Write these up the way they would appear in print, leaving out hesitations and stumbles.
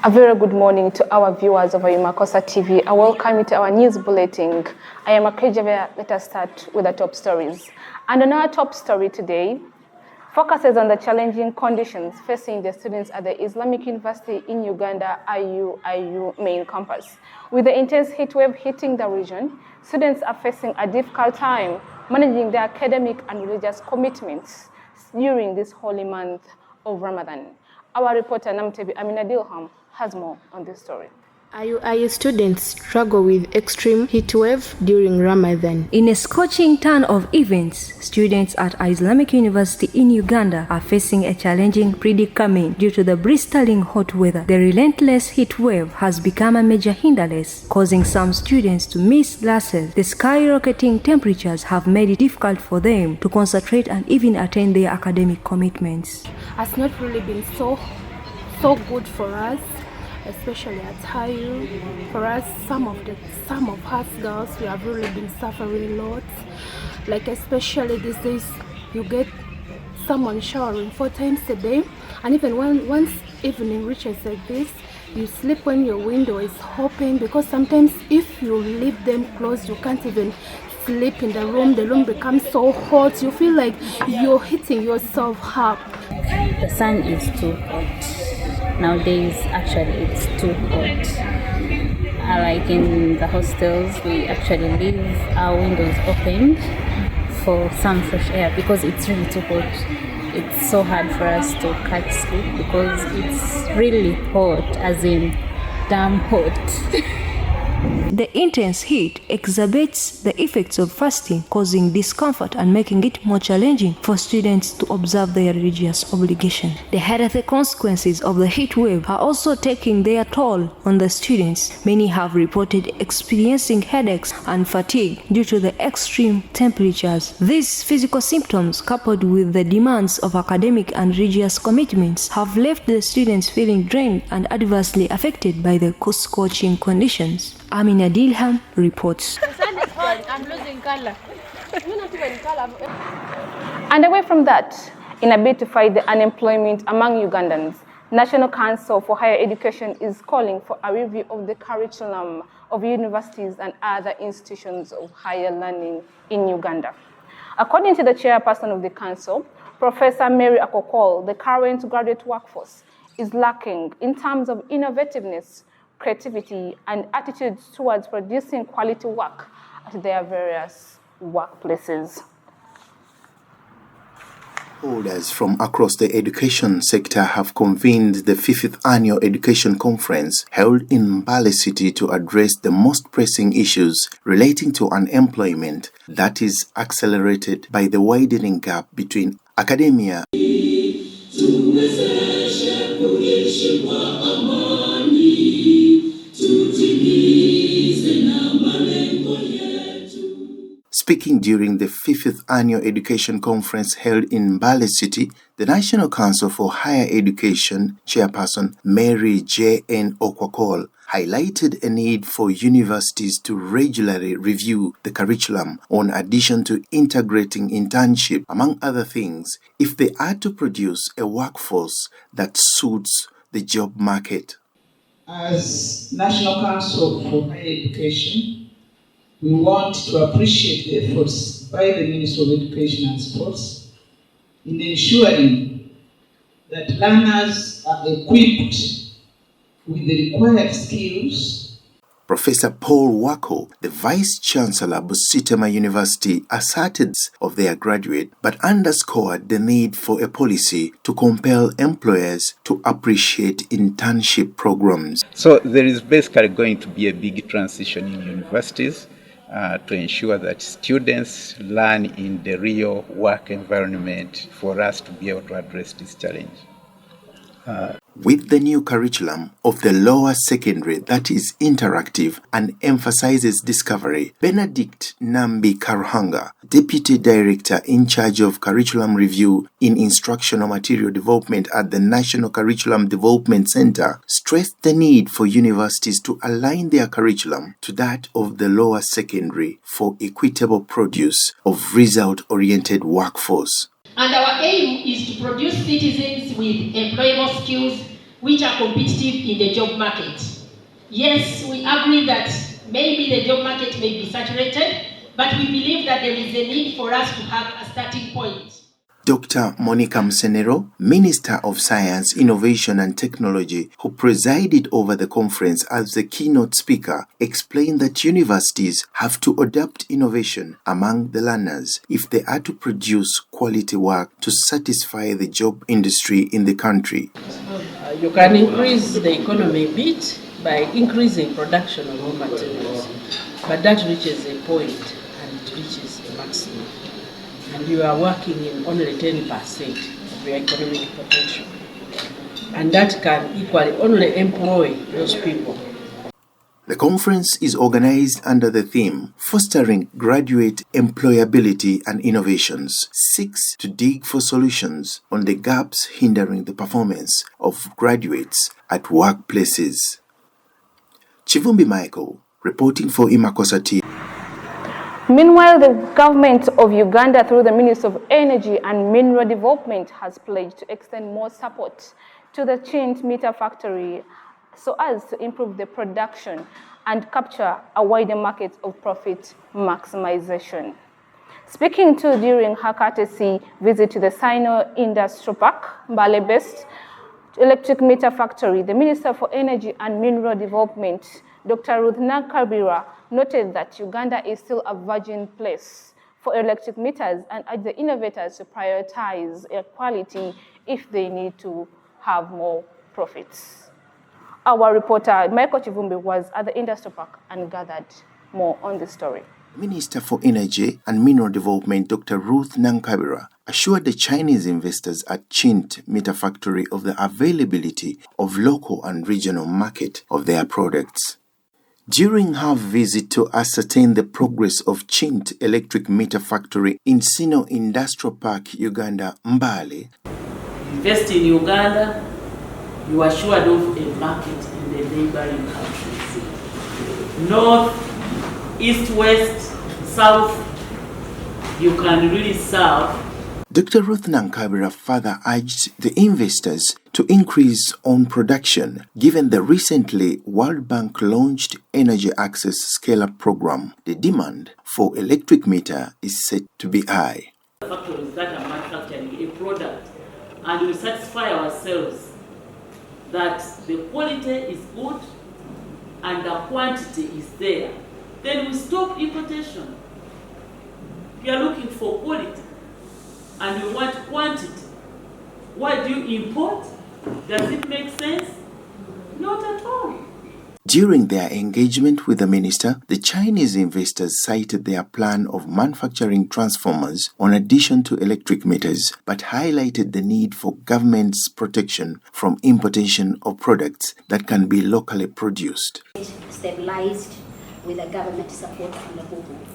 A very good morning to our viewers of Makosa TV. I welcome you to our news bulletin. I am Akejave. Let us start with the top stories. And on our top story today, focuses on the challenging conditions facing the students at the Islamic University in Uganda IUIU main campus. With the intense heat wave hitting the region, students are facing a difficult time managing their academic and religious commitments during this holy month of Ramadan. Our reporter Namtebi Amina Dilham has more on this story. IUIU students struggle with extreme heat wave during Ramadan. In a scorching turn of events, students at Islamic University in Uganda are facing a challenging predicament due to the blistering hot weather. The relentless heat wave has become a major hindrance, causing some students to miss classes. The skyrocketing temperatures have made it difficult for them to concentrate and even attend their academic commitments. It's not really been so good for us, especially at IU. For us, some of us girls, we have really been suffering lots. Like especially these days, you get someone showering 4 times a day, and even once evening reaches like this, you sleep when your window is open, because sometimes if you leave them closed, you can't even sleep in the room. The room becomes so hot, you feel like you're hitting yourself up. The sun is too hot. Nowadays, actually, it's too hot. Like in the hostels, we actually leave our windows open for some fresh air because it's really too hot. It's so hard for us to catch sleep because it's really hot, as in damn hot. The intense heat exacerbates the effects of fasting, causing discomfort and making it more challenging for students to observe their religious obligation. The health consequences of the heat wave are also taking their toll on the students. Many have reported experiencing headaches and fatigue due to the extreme temperatures. These physical symptoms, coupled with the demands of academic and religious commitments, have left the students feeling drained and adversely affected by the scorching conditions. Amina Dilham reports. I'm losing color. And away from that, in a bid to fight the unemployment among Ugandans, National Council for Higher Education is calling for a review of the curriculum of universities and other institutions of higher learning in Uganda. According to the chairperson of the council, Professor Mary Akokol, the current graduate workforce is lacking in terms of innovativeness, creativity, and attitudes towards producing quality work at their various workplaces. Holders from across the education sector have convened the 5th Annual Education Conference held in Mbale City to address the most pressing issues relating to unemployment that is accelerated by the widening gap between academia Speaking during the 5th Annual Education Conference held in Mbale City, the National Council for Higher Education chairperson Mary J.N. Okwakol highlighted a need for universities to regularly review the curriculum in addition to integrating internship, among other things, if they are to produce a workforce that suits the job market. As National Council for Higher Education, we want to appreciate the efforts by the Ministry of Education and Sports in ensuring that learners are equipped with the required skills. Professor Paul Wako, the Vice Chancellor Busitema University, asserted of their graduate, but underscored the need for a policy to compel employers to appreciate internship programs. So there is basically going to be a big transition in universities to ensure that students learn in the real work environment for us to be able to address this challenge. With the new curriculum of the lower secondary that is interactive and emphasizes discovery, Benedict Nambi Karuhanga, Deputy Director in charge of Curriculum Review in Instructional Material Development at the National Curriculum Development Center, stressed the need for universities to align their curriculum to that of the lower secondary for equitable produce of result-oriented workforce. And our aim is to produce citizens with employable skills which are competitive in the job market. Yes, we agree that maybe the job market may be saturated, but we believe that there is a need for us to have a starting point. Dr. Monica Msenero, Minister of Science, Innovation and Technology, who presided over the conference as the keynote speaker, explained that universities have to adopt innovation among the learners if they are to produce quality work to satisfy the job industry in the country. You can increase the economy a bit by increasing production of raw materials, but that reaches a point and it reaches a maximum. And you are working in only 10% of your economic potential. And that can equally only employ those people. The conference is organized under the theme, Fostering Graduate Employability and Innovations, seeks to dig for solutions on the gaps hindering the performance of graduates at workplaces. Chivumbi Michael, reporting for Imakosa TV. Meanwhile, the government of Uganda, through the Ministry of Energy and Mineral Development, has pledged to extend more support to the Chint meter factory so as to improve the production and capture a wider market of profit maximization. Speaking to during her courtesy visit to the Sino Industrial Park, Mbale-based electric meter factory, the Minister for Energy and Mineral Development, Dr. Ruth Nankabira, noted that Uganda is still a virgin place for electric meters and urged the innovators to prioritize air quality if they need to have more profits. Our reporter, Michael Chivumbi, was at the industrial park and gathered more on the story. Minister for Energy and Mineral Development, Dr. Ruth Nankabira, assured the Chinese investors at Chint meter factory of the availability of local and regional market of their products. During her visit to ascertain the progress of Chint electric meter factory in Sino Industrial Park, Uganda, Mbale, invest in Uganda, you are assured of a market in the neighboring countries. North, east, west, south, you can really serve. Dr. Ruth Nankabira further urged the investors to increase own production, given the recently World Bank launched Energy Access Scale-Up Program. The demand for electric meter is set to be high. Factories that are manufacturing a product and we satisfy ourselves that the quality is good and the quantity is there, then we stop importation. We are looking for quality and we want quantity. Why do you import? Does it make sense? Not at all. During their engagement with the minister, the Chinese investors cited their plan of manufacturing transformers in addition to electric meters, but highlighted the need for government's protection from importation of products that can be locally produced. Stabilized with the government support from the government.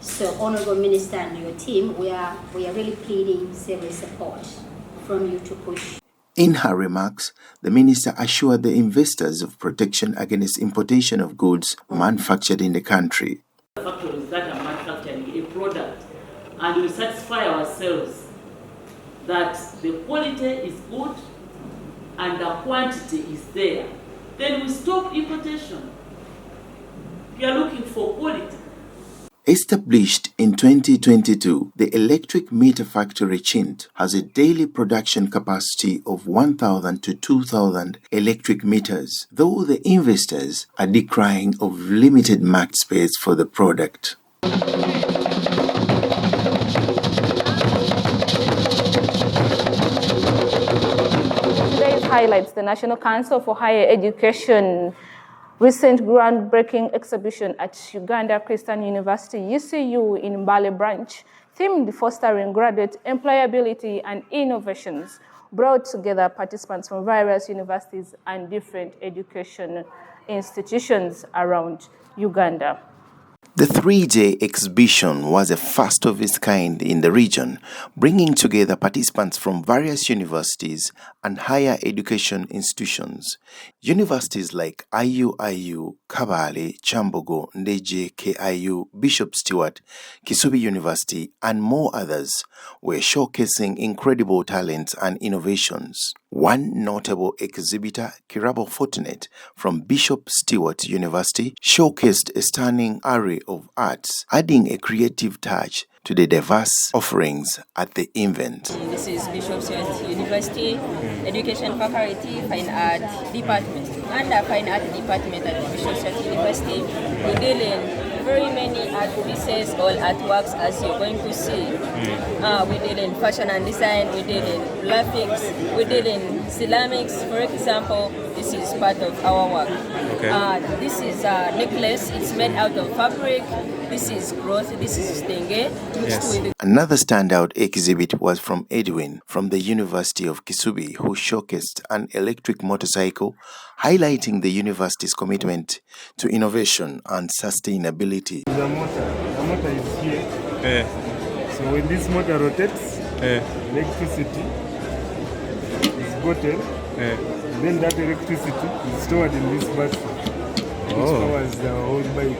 So, Honorable Minister and your team, we are really pleading serious support from you to push. In her remarks, the minister assured the investors of protection against importation of goods manufactured in the country. Factories that are manufacturing a product and we satisfy ourselves that the quality is good and the quantity is there, then we stop importation. We are looking for quality. Established in 2022, the electric meter factory Chint has a daily production capacity of 1,000 to 2,000 electric meters, though the investors are decrying of limited market space for the product. Today's highlights the National Council for Higher Education recent groundbreaking exhibition at Uganda Christian University, IUIU in Mbale branch, themed fostering graduate employability and innovations, brought together participants from various universities and different education institutions around Uganda. The three-day exhibition was a first of its kind in the region, bringing together participants from various universities and higher education institutions. Universities like IUIU, Mbale, Chambogo, Ndeje, KIU, Bishop Stewart, Kisubi University, and more others were showcasing incredible talents and innovations. One notable exhibitor, Kirabo Fortinet from Bishop Stewart University, showcased a stunning array of arts, adding a creative touch to the diverse offerings at the event. This is Bishop Stewart University, Education Faculty, Fine Art Department. Under Fine Art Department at Bishop Stewart University, we deal in very many art pieces, all artworks, as you're going to see. We deal in fashion and design, we deal in graphics, we deal in ceramics. For example, this is part of our work. Okay. This is a necklace, it's made out of fabric. This is cloth, this is stenge. Yes. Another standout exhibit was from Edwin from the University of Kisubi, who showcased an electric motorcycle, highlighting the university's commitment to innovation and sustainability. The motor is here. So when this motor rotates, electricity is gotten, then that electricity is stored in this battery, which powers the whole bike.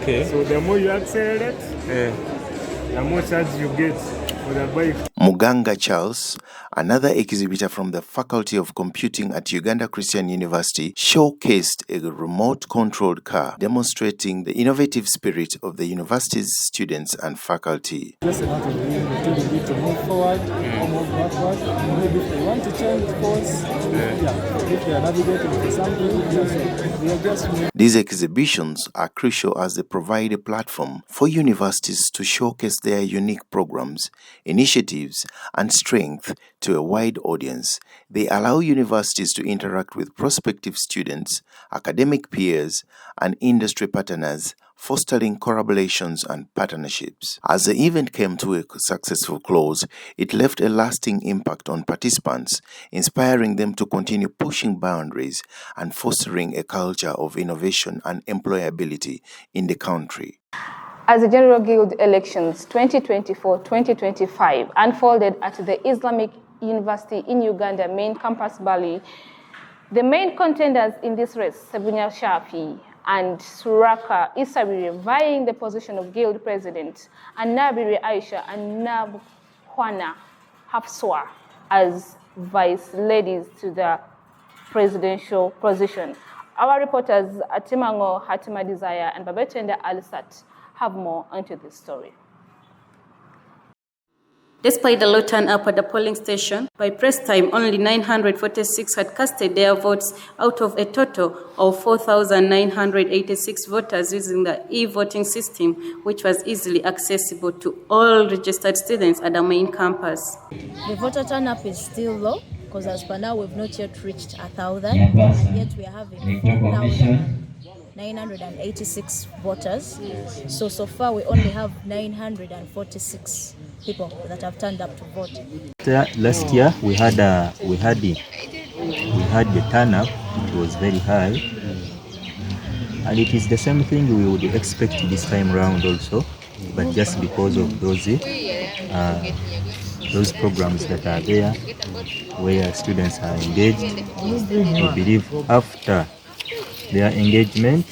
Okay. So the more you accelerate, the more charge you get for the bike. Muganga Charles, another exhibitor from the Faculty of Computing at Uganda Christian University, showcased a remote-controlled car, demonstrating the innovative spirit of the university's students and faculty. Just a matter of being able to move forward or move backward. Maybe if they want to change course, if they are navigating for something, they are just moving. These exhibitions are crucial as they provide a platform for universities to showcase their unique programs, initiatives, and strength to a wide audience. They allow universities to interact with prospective students, academic peers, and industry partners, fostering collaborations and partnerships. As the event came to a successful close, it left a lasting impact on participants, inspiring them to continue pushing boundaries and fostering a culture of innovation and employability in the country. As the General Guild elections 2024-2025 unfolded at the Islamic University in Uganda main campus, Mbale, the main contenders in this race, Sebunya Shafi and Suraka Isabiri, vying the position of Guild President, and Nabiri Aisha and Nabhwana Hafswa as Vice Ladies to the presidential position. Our reporters Atimango Hatima Desire and Babetenda Alisat have more onto this story. Despite the low turnout at the polling station, by press time, only 946 had casted their votes out of a total of 4,986 voters using the e-voting system, which was easily accessible to all registered students at the main campus. The voter turnout is still low, because as per now, we've not yet reached 1,000, and yet we are having 4,986 voters. So far we only have 946 people that have turned up to vote. Last year we had the turnout. It was very high, and it is the same thing we would expect this time around also, but just because of those programs that are there where students are engaged, we believe after their engagement.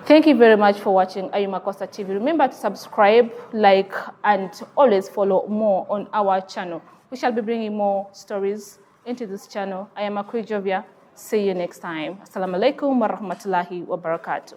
Thank you very much for watching IUIU TV. Remember to subscribe, like, and always follow more on our channel. We shall be bringing more stories into this channel. I am Akwi Jovia. See you next time. Assalamu alaikum wa rahmatullahi wa barakatuh.